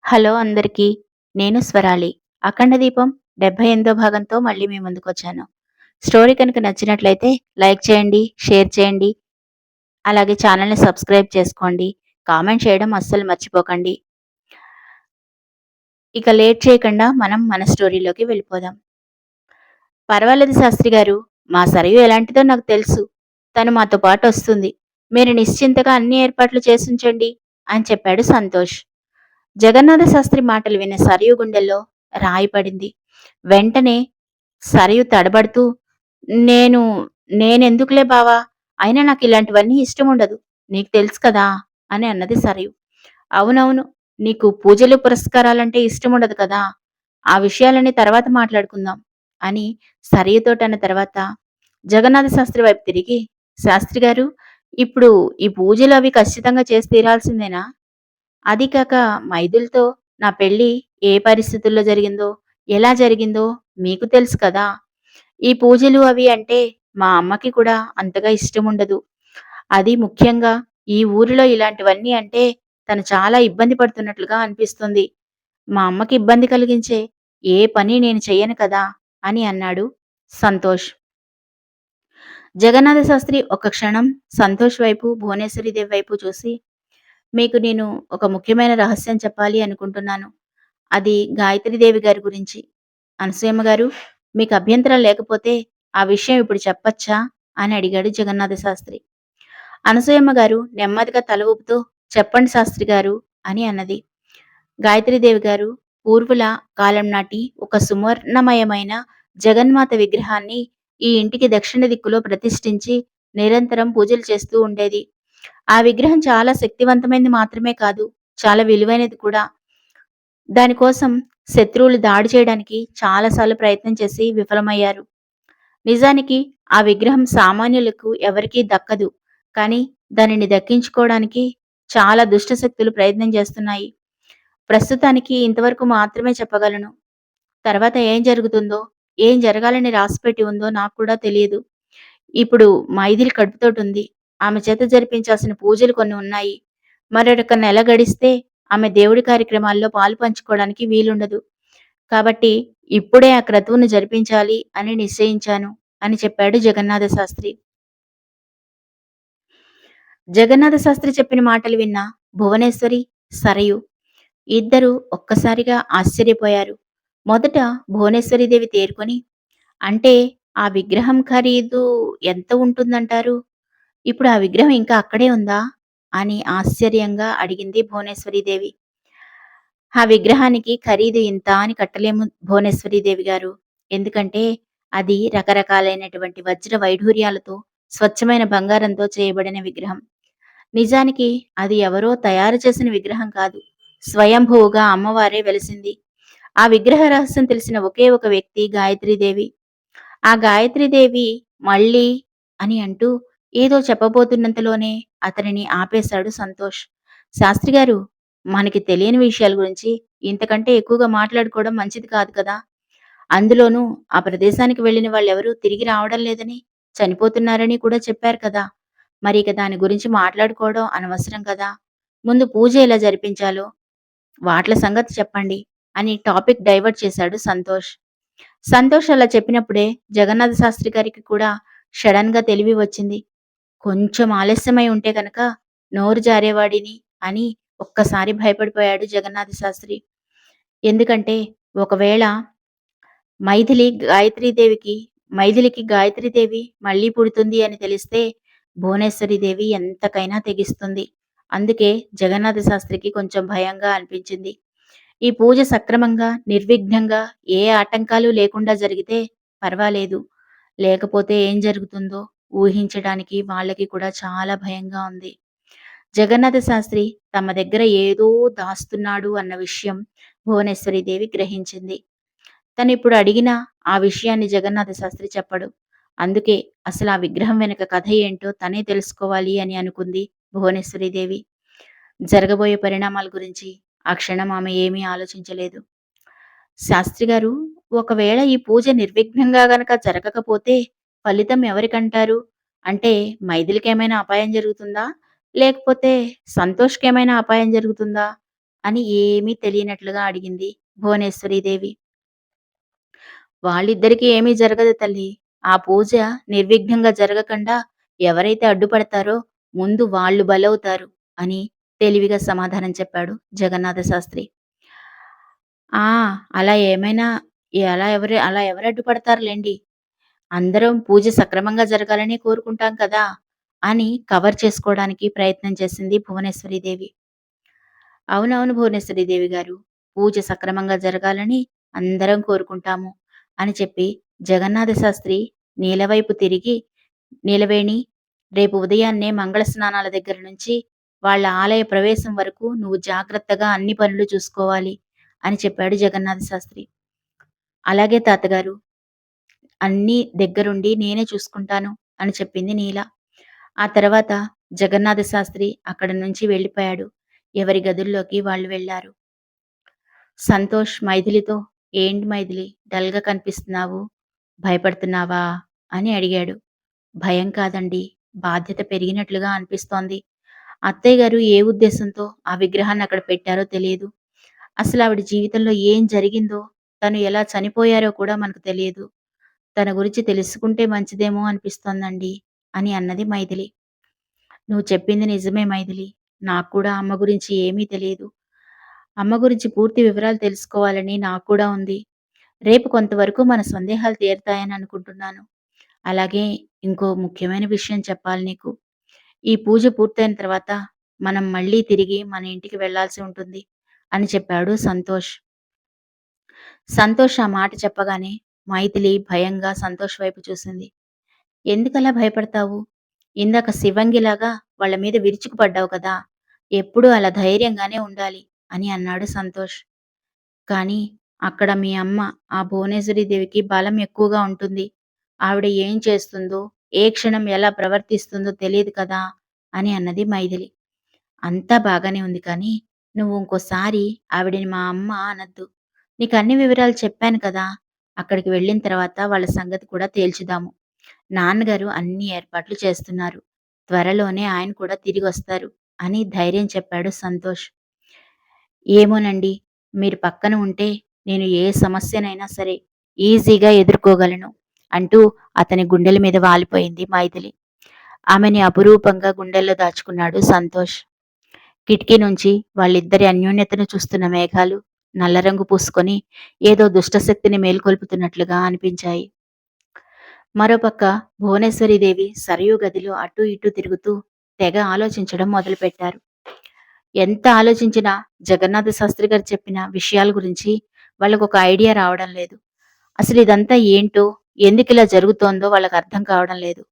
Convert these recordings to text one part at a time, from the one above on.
Hello అందరికీ. నేను స్వరాలి. 'అఖండ దీపం' 78వ భాగంతో మళ్ళీ మీ ముందుకొచ్చాను. స్టోరీ కనుక నచ్చినట్లయితే లైక్ చేయండి, షేర్ చేయండి, అలాగే ఛానల్‌ని సబ్స్క్రైబ్ చేసుకోండి. కామెంట్ చేయడం అస్సలు మర్చిపోకండి. ఇక లేట్ చేయకుండా మనం మన స్టోరీలోకి వెళ్ళిపోదాం. "పర్వాలేదు శాస్త్రి గారు. మా సరయు ఎలాంటిదో నాకు తెలుసు. తను మాతో పాటొస్తుంది. మీరు నిశ్చింతగా అన్ని ఏర్పాట్లు చేసుంచండి" అని చెప్పాడు సంతోష్. జగన్నాథ శాస్త్రి మాటలు విన్న సరయు గుండెల్లో రాయి పడింది. వెంటనే సరయు తడబడుతూ నేను నేనెందుకులే బావా! అయినా నాకిలాంటివన్నీ ఇష్టముండదు. నీకు తెలుసు కదా! అని అన్నది సరయు. అవునవును. నీకు పూజలు, పురస్కారాలంటే ఇష్టముండదు కదా! ఆ విషయాలన్నీ తర్వాత మాట్లాడుకుందాం అని సరయుతోటన్న తర్వాత జగన్నాథ శాస్త్రి వైపు తిరిగి, శాస్త్రి గారు, ఇప్పుడు ఈ పూజలు అవి ఖచ్చితంగా చేసి తీరాల్సిందేనా? అదీ కాక మైథిలితో నా పెళ్లి ఏ పరిస్థితుల్లో జరిగిందో, ఎలా జరిగిందో మీకు తెలుసు కదా! ఈ పూజలు అవి అంటే మా అమ్మకి కూడా అంతగా ఇష్టముండదు. అది ముఖ్యంగా ఈ ఊరిలో ఇలాంటివన్నీ అంటే తను చాలా ఇబ్బంది పడుతున్నట్లుగా అనిపిస్తుంది. మా అమ్మకి ఇబ్బంది కలిగించే ఏ పని నేను చెయ్యను కదా! అని అన్నాడు సంతోష్. జగన్నాథ శాస్త్రి ఒక్క క్షణం సంతోష్ వైపు, భువనేశ్వరీదేవి వైపు చూసి, మీకు నేను ఒక ముఖ్యమైన రహస్యం చెప్పాలి అనుకుంటున్నాను. అది గాయత్రీదేవి గారి గురించి. అనసూయమ్మ గారు, మీకు అభ్యంతరం లేకపోతే ఆ విషయం ఇప్పుడు చెప్పచ్చా? అని అడిగాడు జగన్నాథ శాస్త్రి. అనసూయమ్మ గారు నెమ్మదిగా తల ఊపుతూ చెప్పండి శాస్త్రి గారు అని అన్నది. గాయత్రీదేవి గారు పూర్వుల కాలం నాటి ఒక సువర్ణమయమైన జగన్మాత విగ్రహాన్ని ఈ ఇంటికి దక్షిణ దిక్కులో ప్రతిష్ఠించి నిరంతరం పూజలు చేస్తూ ఉండేది. ఆ విగ్రహం చాలా శక్తివంతమైనది మాత్రమే కాదు, చాలా విలువైనది కూడా. దానికోసం శత్రువులు దాడి చేయడానికి చాలాసార్లు ప్రయత్నం చేసి విఫలమయ్యారు. నిజానికి ఆ విగ్రహం సామాన్యులకు ఎవరికీ దక్కదు. కానీ దానిని దక్కించుకోవడానికి చాలా దుష్ట శక్తులు ప్రయత్నం చేస్తున్నాయి. ప్రస్తుతానికి ఇంతవరకు మాత్రమే చెప్పగలను. తర్వాత ఏం జరుగుతుందో, ఏం జరగాలని రాసిపెట్టి ఉందో నాకు కూడా తెలియదు. ఇప్పుడు మైథిలి కడుపుతోటుంది. ఆమె చేత జరిపించాల్సిన పూజలు కొన్ని ఉన్నాయి. మరొక నెల గడిస్తే ఆమె దేవుడి కార్యక్రమాల్లో పాలు పంచుకోవడానికి వీలుండదు. కాబట్టి ఇప్పుడే ఆ క్రతువును జరిపించాలి అని నిశ్చయించాను అని చెప్పాడు జగన్నాథ శాస్త్రి. జగన్నాథ శాస్త్రి చెప్పిన మాటలు విన్న భువనేశ్వరి, సరయు ఇద్దరూ ఒక్కసారిగా ఆశ్చర్యపోయారు. మొదట భువనేశ్వరీదేవి తేరుకొని, అంటే ఆ విగ్రహం ఖరీదు ఎంత ఉంటుందంటారు? ఇప్పుడు ఆ విగ్రహం ఇంకా అక్కడే ఉందా? అని ఆశ్చర్యంగా అడిగింది భువనేశ్వరీదేవి. ఆ విగ్రహానికి ఖరీదు ఇంత అని కట్టలేము భువనేశ్వరీదేవి గారు. ఎందుకంటే అది రకరకాలైనటువంటి వజ్ర వైఢూర్యాలతో, స్వచ్ఛమైన బంగారంతో చేయబడిన విగ్రహం. నిజానికి అది ఎవరో తయారు చేసిన విగ్రహం కాదు. స్వయంభువుగా అమ్మవారే వెలిసింది. ఆ విగ్రహ రహస్యం తెలిసిన ఒకే ఒక వ్యక్తి గాయత్రీదేవి. ఆ గాయత్రీదేవి మళ్ళీ అని అంటూ ఏదో చెప్పబోతున్నంతలోనే అతనిని ఆపేశాడు సంతోష్. శాస్త్రి గారు, మనకి తెలియని విషయాల గురించి ఇంతకంటే ఎక్కువగా మాట్లాడుకోవడం మంచిది కాదు కదా! అందులోనూ ఆ ప్రదేశానికి వెళ్ళిన వాళ్ళెవరూ తిరిగి రావడం లేదని, చనిపోతున్నారని కూడా చెప్పారు కదా! మరి ఇక దాని గురించి మాట్లాడుకోవడం అనవసరం కదా! ముందు పూజ ఎలా జరిపించాలో వాట్ల సంగతి చెప్పండి అని టాపిక్ డైవర్ట్ చేశాడు సంతోష్. సంతోష్ అలా చెప్పినప్పుడే జగన్నాథ శాస్త్రి గారికి కూడా సడెన్‌గా తెలివి వచ్చింది. కొంచెం ఆలస్యమై ఉంటే గనక నోరు జారేవాడిని అని ఒక్కసారి భయపడిపోయాడు జగన్నాథ శాస్త్రి. ఎందుకంటే ఒకవేళ మైథిలి గాయత్రీదేవికి మైథిలికి గాయత్రీదేవి మళ్ళీ పుడుతుంది అని తెలిస్తే భువనేశ్వరీదేవి ఎంతకైనా తెగిస్తుంది. అందుకే జగన్నాథ శాస్త్రికి కొంచెం భయంగా అనిపించింది. ఈ పూజ సక్రమంగా, నిర్విఘ్నంగా ఏ ఆటంకాలు లేకుండా జరిగితే పర్వాలేదు. లేకపోతే ఏం జరుగుతుందో ఊహించడానికి వాళ్ళకి కూడా చాలా భయంగా ఉంది. జగన్నాథ శాస్త్రి తమ దగ్గర ఏదో దాస్తున్నాడు అన్న విషయం భువనేశ్వరీదేవి గ్రహించింది. తనిప్పుడు అడిగినా ఆ విషయాన్ని జగన్నాథ శాస్త్రి చెప్పడు. అందుకే అసలు ఆ విగ్రహం వెనక కథ ఏంటో తనే తెలుసుకోవాలి అని అనుకుంది భువనేశ్వరీదేవి. జరగబోయే పరిణామాల గురించి ఆ క్షణం ఆమె ఏమీ ఆలోచించలేదు. శాస్త్రి గారు, ఒకవేళ ఈ పూజ నిర్విఘ్నంగా గనక జరగకపోతే ఫలితం ఎవరికంటారు? అంటే మైథిలికేమైనా అపాయం జరుగుతుందా? లేకపోతే సంతోష్‌కేమైనా అపాయం జరుగుతుందా? అని ఏమీ తెలియనట్లుగా అడిగింది భువనేశ్వరీదేవి. వాళ్ళిద్దరికీ ఏమీ జరగదు తల్లి. ఆ పూజ నిర్విఘ్నంగా జరగకుండా ఎవరైతే అడ్డుపడతారో ముందు వాళ్ళు బలవుతారు అని తెలివిగా సమాధానం చెప్పాడు జగన్నాథ శాస్త్రి. ఆ! అలా ఏమైనా అలా ఎవరు అడ్డుపడతారులెండి. అందరం పూజ సక్రమంగా జరగాలని కోరుకుంటాం కదా! అని కవర్ చేసుకోవడానికి ప్రయత్నం చేసింది భువనేశ్వరీదేవి. అవునవును భువనేశ్వరీదేవి గారు. పూజ సక్రమంగా జరగాలని అందరం కోరుకుంటాము అని చెప్పి జగన్నాథ శాస్త్రి నీల వైపు తిరిగి, "నీలవేణి, రేపు ఉదయాన్నే మంగళ స్నానాల దగ్గర నుంచి వాళ్ళ ఆలయ ప్రవేశం వరకు నువ్వు జాగ్రత్తగా అన్ని పనులు చూసుకోవాలి" అని చెప్పాడు జగన్నాథ శాస్త్రి. "అలాగే తాతగారు. అన్నీ దగ్గరుండి నేనే చూసుకుంటాను" అని చెప్పింది నీల. ఆ తర్వాత జగన్నాథ శాస్త్రి అక్కడి నుంచి వెళ్ళిపోయాడు. ఎవరి గదుల్లోకి వాళ్ళు వెళ్లారు. సంతోష్ మైథిలితో, "ఏంటి మైథిలి డల్‌గా కనిపిస్తున్నావు? భయపడుతున్నావా?" అని అడిగాడు. "భయం కాదండి. బాధ్యత పెరిగినట్లుగా అనిపిస్తోంది. అత్తయ్య గారు ఏ ఉద్దేశంతో ఆ విగ్రహాన్ని అక్కడ పెట్టారో తెలియదు. అసలావిడ జీవితంలో ఏం జరిగిందో, తను ఎలా చనిపోయారో కూడా మనకు తెలియదు. తన గురించి తెలుసుకుంటే మంచిదేమో అనిపిస్తోందండి" అని అన్నది మైథిలి. "నువ్వు చెప్పింది నిజమే మైథిలి. నాకు కూడా అమ్మ గురించి ఏమీ తెలీదు. అమ్మ గురించి పూర్తి వివరాలు తెలుసుకోవాలని నాకు కూడా ఉంది. రేపు కొంతవరకు మన సందేహాలు తీరతాయని అనుకుంటున్నాను. అలాగే ఇంకో ముఖ్యమైన విషయం చెప్పాలి నీకు. ఈ పూజ పూర్తయిన తర్వాత మనం మళ్ళీ తిరిగి మన ఇంటికి వెళ్ళాల్సి ఉంటుంది" అని చెప్పాడు సంతోష్. సంతోష్ ఆ మాట చెప్పగానే మైథిలి భయంగా సంతోష్ వైపు చూసింది. "ఎందుకలా భయపడతావు? ఇందాక శివంగిలాగా వాళ్ళ మీద విరుచుకుపడ్డావు కదా! ఎప్పుడూ అలా ధైర్యంగానే ఉండాలి" అని అన్నాడు సంతోష్. "కానీ అక్కడ మీ అమ్మ, ఆ భువనేశ్వరీదేవికి బలం ఎక్కువగా ఉంటుంది. ఆవిడ ఏం చేస్తుందో, ఏ క్షణం ఎలా ప్రవర్తిస్తుందో తెలీదు కదా!" అని అన్నది మైథిలి. "అంతా బాగానే ఉంది కానీ, నువ్వు ఇంకోసారి ఆవిడని మా అమ్మ అనొద్దు. నీకన్ని వివరాలు చెప్పాను కదా! అక్కడికి వెళ్ళిన తర్వాత వాళ్ళ సంగతి కూడా తేల్చుదాము. నాన్నగారు అన్ని ఏర్పాట్లు చేస్తున్నారు. త్వరలోనే ఆయన కూడా తిరిగొస్తారు" అని ధైర్యం చెప్పాడు సంతోష్. "ఏమోనండి, మీరు పక్కన ఉంటే నేను ఏ సమస్యనైనా సరే ఈజీగా ఎదుర్కోగలను" అంటూ అతని గుండెల మీద వాలిపోయింది మైథిలి. ఆమెని అపురూపంగా గుండెల్లో దాచుకున్నాడు సంతోష్. కిటికీ నుంచి వాళ్ళిద్దరి అన్యోన్యతను చూస్తున్న మేఘాలు నల్లరంగు పూసుకొని ఏదో దుష్టశక్తిని మేల్కొల్పుతున్నట్లుగా అనిపించాయి. మరోపక్క భువనేశ్వరీదేవి సరయూ గదిలో అటూ ఇటూ తిరుగుతూ తెగ ఆలోచించడం మొదలుపెట్టారు. ఎంత ఆలోచించినా జగన్నాథ శాస్త్రి గారు చెప్పిన విషయాల గురించి వాళ్ళకొక ఐడియా రావడం లేదు. అసలు ఇదంతా ఏంటో, ఎందుకిలా జరుగుతోందో వాళ్ళకి అర్థం కావడం లేదు.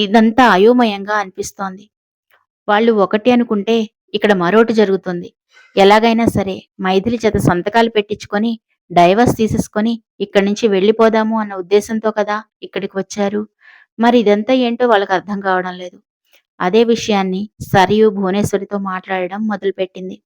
ఇదంతా అయోమయంగా అనిపిస్తోంది. వాళ్ళు ఒకటి అనుకుంటే ఇక్కడ మరోటి జరుగుతుంది. ఎలాగైనా సరే మైథిలి చేత సంతకాలు పెట్టించుకొని డైవర్స్ తీసేసుకొని ఇక్కడి నుంచి వెళ్ళిపోదాము అన్న ఉద్దేశంతో కదా ఇక్కడికి వచ్చారు. మరి ఇదంతా ఏంటో వాళ్ళకి అర్థం కావడం లేదు. అదే విషయాన్ని సరియు భువనేశ్వరితో మాట్లాడడం మొదలుపెట్టింది.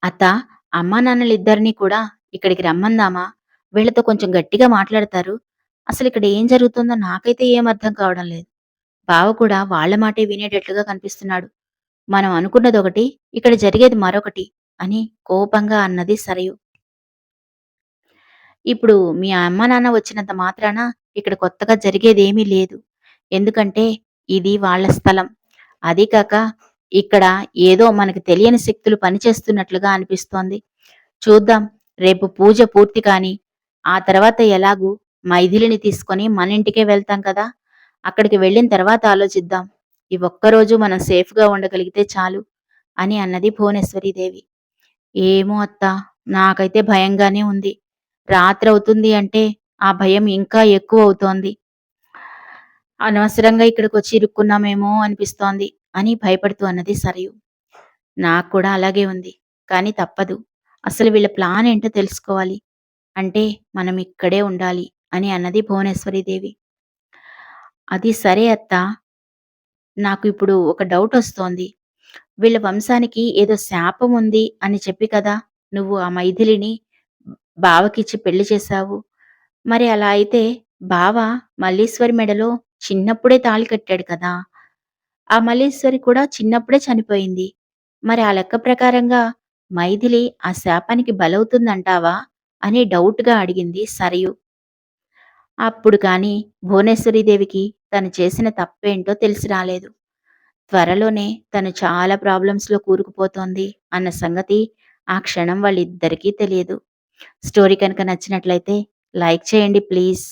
"అత్త, అమ్మానాన్నలిద్దరినీ కూడా ఇక్కడికి రమ్మందామా? వీళ్ళతో కొంచెం గట్టిగా మాట్లాడతారు. అసలిక్కడ ఏం జరుగుతుందో నాకైతే ఏం అర్థం కావడం లేదు. బావ కూడా వాళ్ళ మాటే వినేటట్లుగా కనిపిస్తున్నాడు. మనం అనుకున్నదొకటి, ఇక్కడ జరిగేది మరొకటి" అని కోపంగా అన్నది సరయు. "ఇప్పుడు మీ అమ్మ నాన్న వచ్చినంత మాత్రాన ఇక్కడ కొత్తగా జరిగేదేమీ లేదు. ఎందుకంటే ఇది వాళ్ళ స్థలం. అదీ కాక ఇక్కడ ఏదో మనకి తెలియని శక్తులు పనిచేస్తున్నట్లుగా అనిపిస్తోంది. చూద్దాం, రేపు పూజ పూర్తి కాని, ఆ తర్వాత ఎలాగూ మైథిలిని తీసుకొని మనింటికే వెళ్తాం కదా! అక్కడికి వెళ్ళిన తర్వాత ఆలోచిద్దాం. ఈ ఒక్కరోజు మనం సేఫ్‌గా ఉండగలిగితే చాలు" అని అన్నది భువనేశ్వరీదేవి. "ఏమో అత్తా! నాకైతే భయంగానే ఉంది. రాత్రవుతుంది అంటే ఆ భయం ఇంకా ఎక్కువవుతోంది. అనవసరంగా ఇక్కడికొచ్చి ఇరుక్కున్నామేమో అనిపిస్తోంది" అని భయపడుతూ అన్నది సరయు. "నాకు కూడా అలాగే ఉంది. కానీ తప్పదు. అసలు వీళ్ళ ప్లాన్ ఏంటో తెలుసుకోవాలి. అంటే మనం ఇక్కడే ఉండాలి" అని అన్నది భువనేశ్వరీదేవి. "అది సరే అత్తా! నాకు ఇప్పుడు ఒక డౌటొస్తోంది. వీళ్ళ వంశానికి ఏదో శాపం ఉంది అని చెప్పి కదా నువ్వు ఆ మైథిలిని బావకిచ్చి పెళ్లి చేశావు. మరి అలా అయితే బావ మల్లీశ్వరి మెడలో చిన్నప్పుడే తాళి కట్టాడు కదా! ఆ మల్లీశ్వరి కూడా చిన్నప్పుడే చనిపోయింది. మరి ఆ లెక్క ప్రకారంగా మైథిలి ఆ శాపానికి బలవుతుందంటావా? అని డౌట్‌గా అడిగింది సరయు. అప్పుడు కానీ భువనేశ్వరీదేవికి తను చేసిన తప్పేంటో తెలిసి రాలేదు. త్వరలోనే తను చాలా ప్రాబ్లమ్స్‌లో కూరుకుపోతోంది అన్న సంగతి ఆ క్షణం వాళ్ళిద్దరికీ తెలియదు. స్టోరీ కనుక నచ్చినట్లయితే లైక్ చేయండి ప్లీజ్.